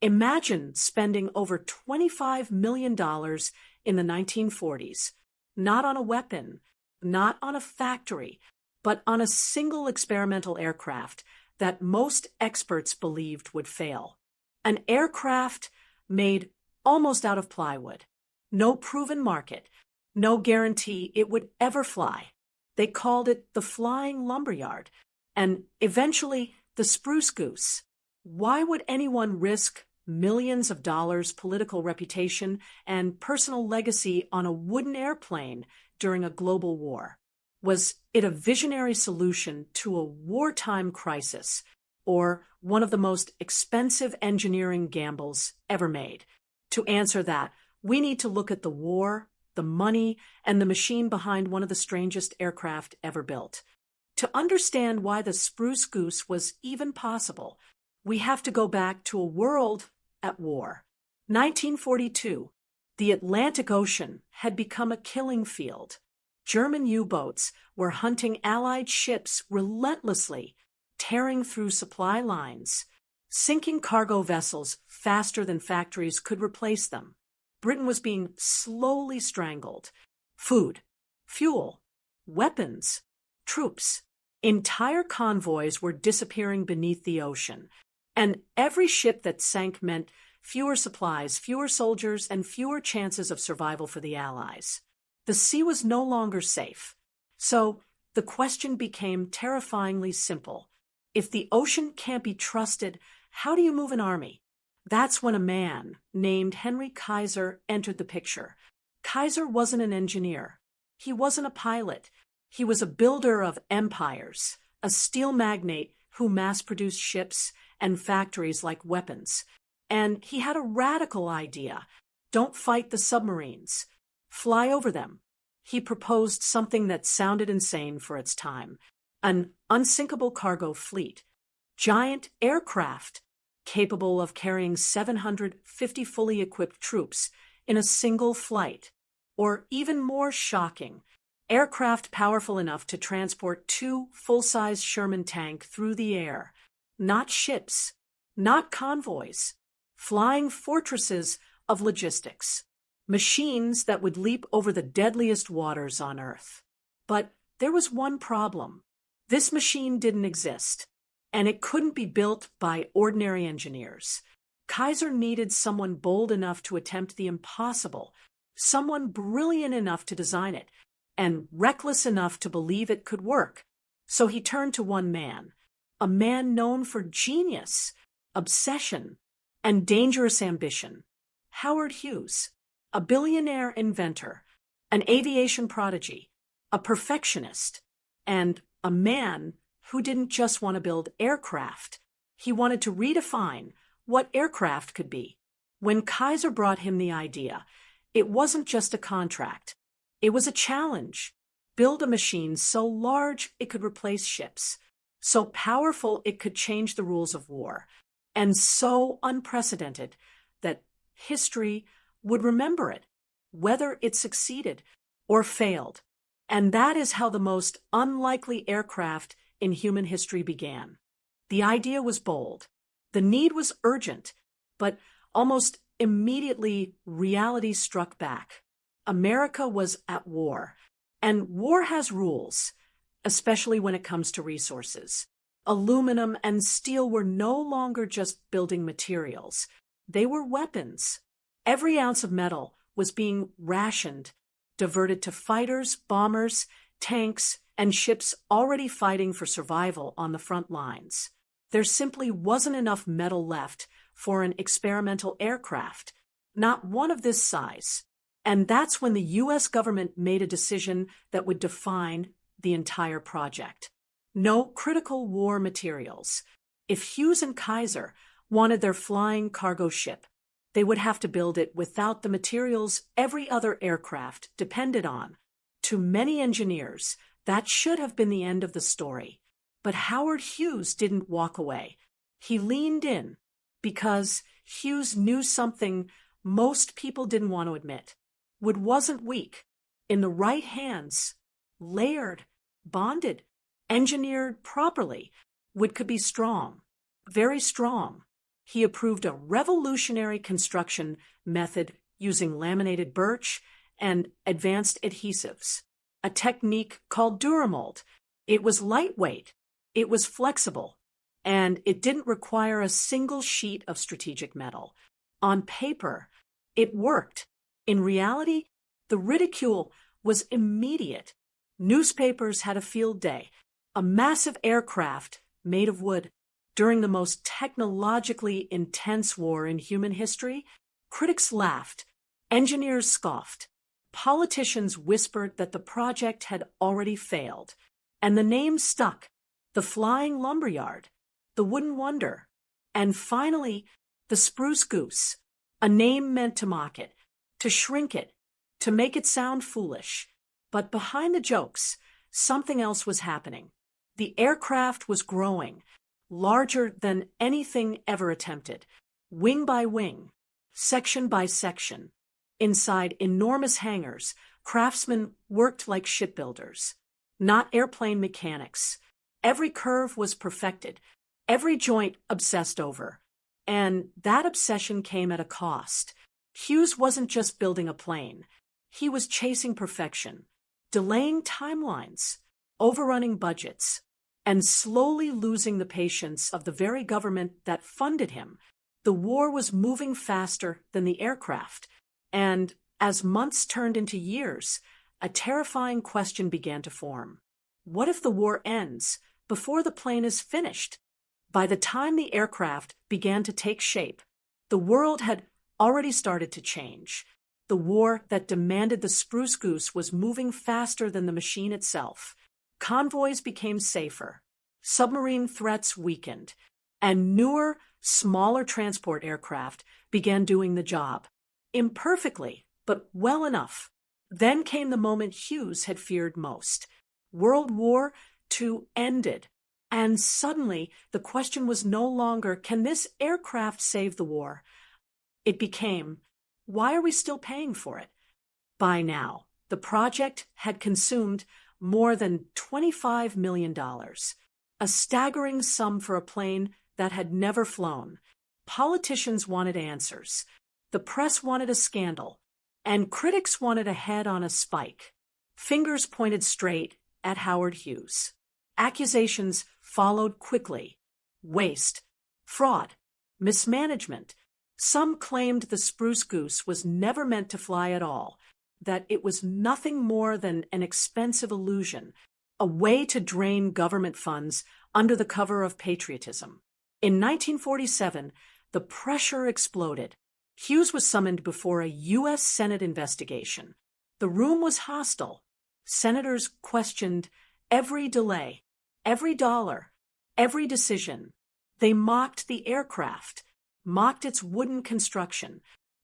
Imagine spending over $25 million in the 1940s, not on a weapon, not on a factory, but on a single experimental aircraft that most experts believed would fail. An aircraft made almost out of plywood. No proven market, no guarantee it would ever fly. They called it the Flying Lumberyard, and eventually the Spruce Goose. Why would anyone risk millions of dollars, political reputation, and personal legacy on a wooden airplane during a global war? Was it a visionary solution to a wartime crisis, or one of the most expensive engineering gambles ever made? To answer that, we need to look at the war, the money, and the machine behind one of the strangest aircraft ever built. To understand why the Spruce Goose was even possible, we have to go back to a world at war. 1942, the Atlantic Ocean had become a killing field. German U-boats were hunting Allied ships relentlessly, tearing through supply lines, sinking cargo vessels faster than factories could replace them. Britain was being slowly strangled. Food, fuel, weapons, troops. Entire convoys were disappearing beneath the ocean, and every ship that sank meant fewer supplies, fewer soldiers, and fewer chances of survival for the Allies. The sea was no longer safe. So the question became terrifyingly simple. If the ocean can't be trusted, how do you move an army? That's when a man named Henry Kaiser entered the picture. Kaiser wasn't an engineer. He wasn't a pilot. He was a builder of empires, a steel magnate who mass-produced ships and factories like weapons. And he had a radical idea. Don't fight the submarines. Fly over them. He proposed something that sounded insane for its time. An unsinkable cargo fleet. Giant aircraft capable of carrying 750 fully equipped troops in a single flight. Or even more shocking, aircraft powerful enough to transport 2 full-size Sherman tanks through the air. Not ships, not convoys. Flying fortresses of logistics. Machines that would leap over the deadliest waters on Earth. But there was one problem. This machine didn't exist, and it couldn't be built by ordinary engineers. Kaiser needed someone bold enough to attempt the impossible, someone brilliant enough to design it, and reckless enough to believe it could work. So he turned to one man, a man known for genius, obsession, and dangerous ambition. Howard Hughes, a billionaire inventor, an aviation prodigy, a perfectionist, and a man who didn't just want to build aircraft. He wanted to redefine what aircraft could be. When Kaiser brought him the idea, it wasn't just a contract. It was a challenge. Build a machine so large it could replace ships, so powerful it could change the rules of war, and so unprecedented that history would remember it, whether it succeeded or failed. And that is how the most unlikely aircraft in human history began. The idea was bold. The need was urgent, but almost immediately reality struck back. America was at war, and war has rules, especially when it comes to resources. Aluminum and steel were no longer just building materials. They were weapons. Every ounce of metal was being rationed, diverted to fighters, bombers, tanks, and ships already fighting for survival on the front lines. There simply wasn't enough metal left for an experimental aircraft, not one of this size. And that's when the U.S. government made a decision that would define the entire project. No critical war materials. If Hughes and Kaiser wanted their flying cargo ship, they would have to build it without the materials every other aircraft depended on. To many engineers, that should have been the end of the story. But Howard Hughes didn't walk away. He leaned in because Hughes knew something most people didn't want to admit. Wood wasn't weak. In the right hands, layered, bonded, engineered properly, wood could be strong, very strong. He approved a revolutionary construction method using laminated birch and advanced adhesives, a technique called Duramold. It was lightweight, it was flexible, and it didn't require a single sheet of strategic metal. On paper, it worked. In reality, the ridicule was immediate. Newspapers had a field day. A massive aircraft made of wood. During the most technologically intense war in human history, critics laughed, engineers scoffed, politicians whispered that the project had already failed, and the name stuck: the Flying Lumberyard, the Wooden Wonder, and finally, the Spruce Goose, a name meant to mock it, to shrink it, to make it sound foolish. But behind the jokes, something else was happening. The aircraft was growing, larger than anything ever attempted, wing by wing, section by section. Inside enormous hangars, craftsmen worked like shipbuilders, not airplane mechanics. Every curve was perfected, every joint obsessed over. And that obsession came at a cost. Hughes wasn't just building a plane. He was chasing perfection, delaying timelines, overrunning budgets, and slowly losing the patience of the very government that funded him. The war was moving faster than the aircraft, and as months turned into years, a terrifying question began to form. What if the war ends before the plane is finished? By the time the aircraft began to take shape, the world had already started to change. The war that demanded the Spruce Goose was moving faster than the machine itself. Convoys became safer, submarine threats weakened, and newer, smaller transport aircraft began doing the job. Imperfectly, but well enough. Then came the moment Hughes had feared most. World War II ended, and suddenly the question was no longer, can this aircraft save the war? It became, why are we still paying for it? By now, the project had consumed more than $25 million, a staggering sum for a plane that had never flown. Politicians wanted answers, the press wanted a scandal, and critics wanted a head on a spike. Fingers pointed straight at Howard Hughes. Accusations followed quickly: waste, fraud, mismanagement. Some claimed the Spruce Goose was never meant to fly at all, that it was nothing more than an expensive illusion, a way to drain government funds under the cover of patriotism. In 1947, the pressure exploded. Hughes was summoned before a U.S. Senate investigation. The room was hostile. Senators questioned every delay, every dollar, every decision. They mocked the aircraft, mocked its wooden construction,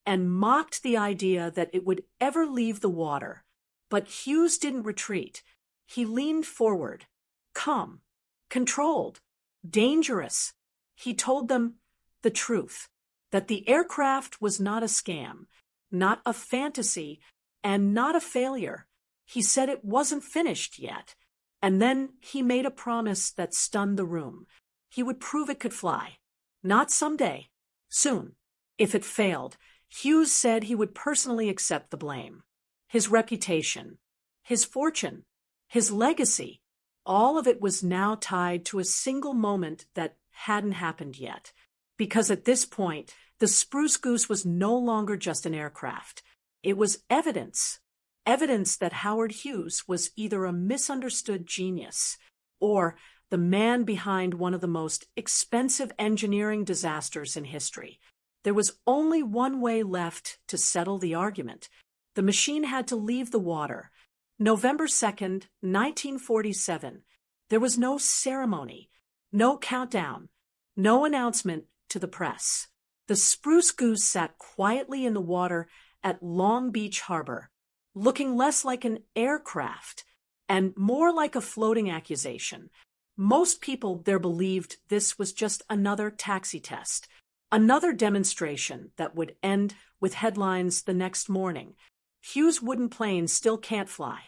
and mocked the idea that it would ever leave the water. But Hughes didn't retreat. He leaned forward, calm, controlled, dangerous. He told them the truth, that the aircraft was not a scam, not a fantasy, and not a failure. He said it wasn't finished yet. And then he made a promise that stunned the room. He would prove it could fly. Not someday, soon. If it failed, Hughes said he would personally accept the blame. His reputation, his fortune, his legacy, all of it was now tied to a single moment that hadn't happened yet. Because at this point, the Spruce Goose was no longer just an aircraft. It was evidence. Evidence that Howard Hughes was either a misunderstood genius or the man behind one of the most expensive engineering disasters in history. There was only one way left to settle the argument. The machine had to leave the water. November 2nd, 1947. There was no ceremony, no countdown, no announcement to the press. The Spruce Goose sat quietly in the water at Long Beach Harbor, looking less like an aircraft and more like a floating accusation. Most people there believed this was just another taxi test, another demonstration that would end with headlines the next morning. Hughes' wooden plane still can't fly.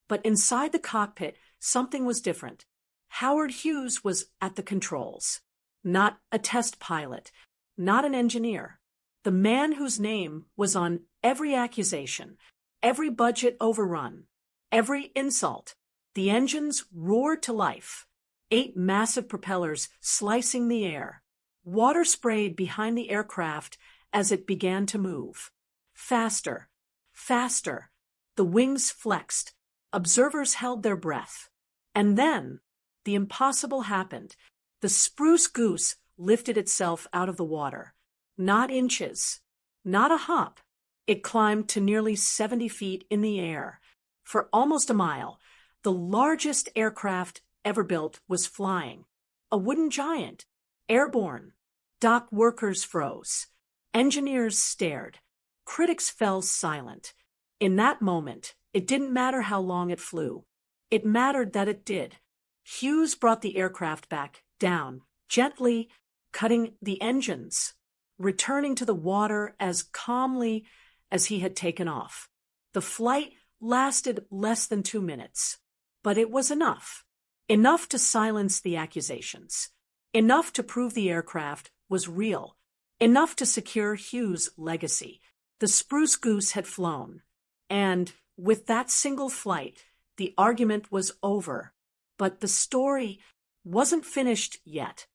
But inside the cockpit, something was different. Howard Hughes was at the controls. Not a test pilot, not an engineer. The man whose name was on every accusation, every budget overrun, every insult. The engines roared to life. 8 massive propellers slicing the air. Water sprayed behind the aircraft as it began to move. Faster, faster. The wings flexed. Observers held their breath. And then, the impossible happened. The Spruce Goose lifted itself out of the water. Not inches, not a hop. It climbed to nearly 70 feet in the air. For almost a mile, the largest aircraft ever built was flying. A wooden giant, airborne. Dock workers froze. Engineers stared. Critics fell silent. In that moment, it didn't matter how long it flew. It mattered that it did. Hughes brought the aircraft back down, gently cutting the engines, returning to the water as calmly as he had taken off. The flight lasted less than 2 minutes, but it was enough. Enough to silence the accusations. Enough to prove the aircraft was real. Enough to secure Hughes' legacy. The Spruce Goose had flown. And with that single flight, the argument was over. But the story wasn't finished yet.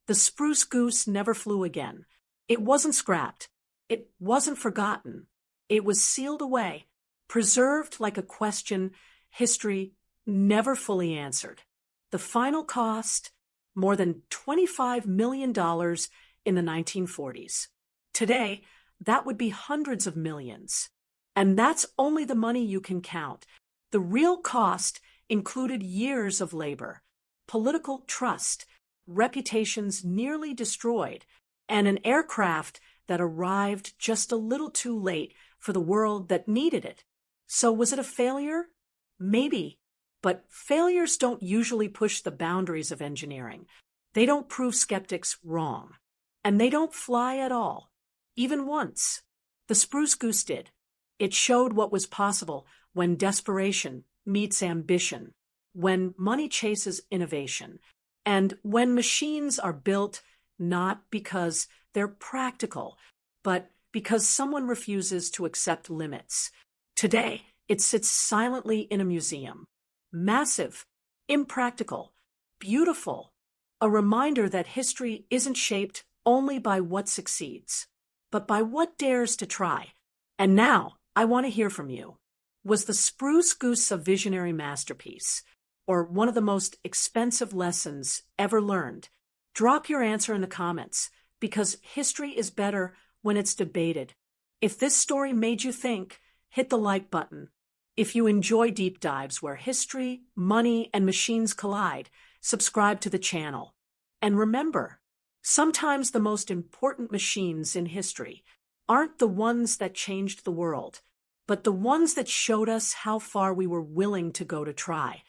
The Spruce Goose never flew again. It wasn't scrapped. It wasn't forgotten. It was sealed away, preserved like a question history never fully answered. The final cost, more than $25 million in the 1940s. Today, that would be hundreds of millions. And that's only the money you can count. The real cost included years of labor, political trust, reputations nearly destroyed, and an aircraft that arrived just a little too late for the world that needed it. So was it a failure? Maybe. But failures don't usually push the boundaries of engineering. They don't prove skeptics wrong. And they don't fly at all. Even once. The Spruce Goose did. It showed what was possible when desperation meets ambition, when money chases innovation, and when machines are built not because they're practical, but because someone refuses to accept limits. Today, it sits silently in a museum. Massive, impractical, beautiful, a reminder that history isn't shaped only by what succeeds, but by what dares to try. And now, I want to hear from you. Was the Spruce Goose a visionary masterpiece, or one of the most expensive lessons ever learned? Drop your answer in the comments, because history is better when it's debated. If this story made you think, hit the like button. If you enjoy deep dives where history, money, and machines collide, subscribe to the channel. And remember, sometimes the most important machines in history aren't the ones that changed the world, but the ones that showed us how far we were willing to go to try.